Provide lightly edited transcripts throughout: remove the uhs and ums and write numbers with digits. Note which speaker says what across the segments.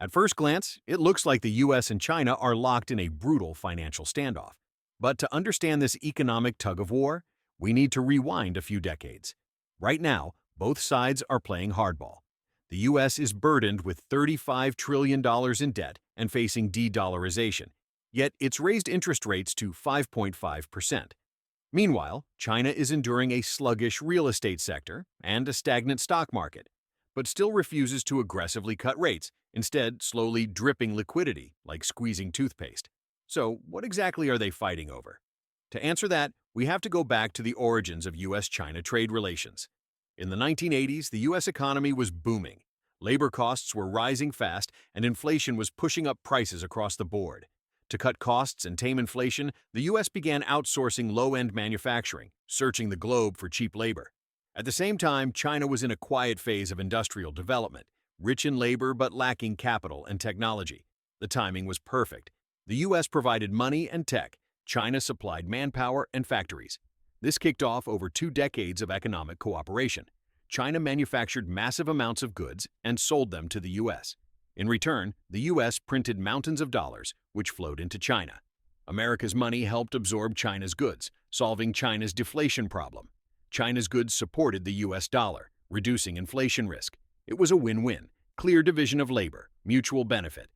Speaker 1: At first glance, it looks like the US and China are locked in a brutal financial standoff. But to understand this economic tug-of-war, we need to rewind a few decades. Right now, both sides are playing hardball. The US is burdened with $35 trillion in debt and facing de-dollarization, yet it's raised interest rates to 5.5%. Meanwhile, China is enduring a sluggish real estate sector and a stagnant stock market, but still refuses to aggressively cut rates, instead slowly dripping liquidity like squeezing toothpaste. So what exactly are they fighting over? To answer that, we have to go back to the origins of US-China trade relations. In the 1980s, the US economy was booming. Labor costs were rising fast, and inflation was pushing up prices across the board. To cut costs and tame inflation, the US began outsourcing low-end manufacturing, searching the globe for cheap labor. At the same time, China was in a quiet phase of industrial development, rich in labor but lacking capital and technology. The timing was perfect. The US provided money and tech. China supplied manpower and factories. This kicked off over 2 decades of economic cooperation. China manufactured massive amounts of goods and sold them to the US. In return, the US printed mountains of dollars, which flowed into China. America's money helped absorb China's goods, solving China's deflation problem. China's goods supported the US dollar, reducing inflation risk. It was a win-win, clear division of labor, mutual benefit.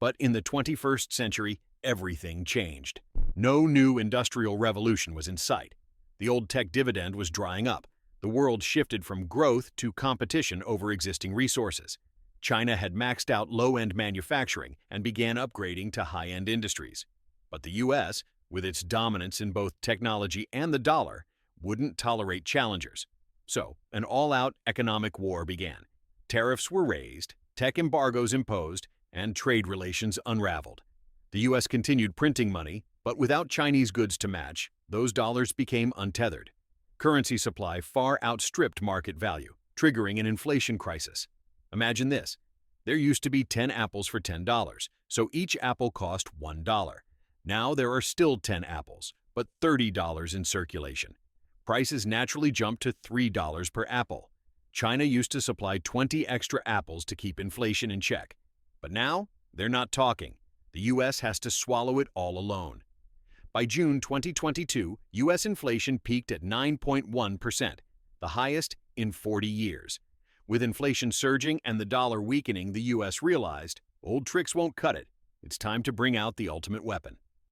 Speaker 1: But in the 21st century, everything changed. No new industrial revolution was in sight. The old tech dividend was drying up. The world shifted from growth to competition over existing resources. China had maxed out low-end manufacturing and began upgrading to high-end industries. But the US, with its dominance in both technology and the dollar, wouldn't tolerate challengers. So, an all-out economic war began. Tariffs were raised, tech embargoes imposed, and trade relations unraveled. The US continued printing money, but without Chinese goods to match, those dollars became untethered. Currency supply far outstripped market value, triggering an inflation crisis. Imagine this. There used to be 10 apples for $10, so each apple cost $1. Now there are still 10 apples, but $30 in circulation. Prices naturally jumped to $3 per apple. China used to supply 20 extra apples to keep inflation in check. But now, they're not talking. The US has to swallow it all alone. By June 2022, US inflation peaked at 9.1%, the highest in 40 years. With inflation surging and the dollar weakening, the US realized, old tricks won't cut it. It's time to bring out the ultimate weapon.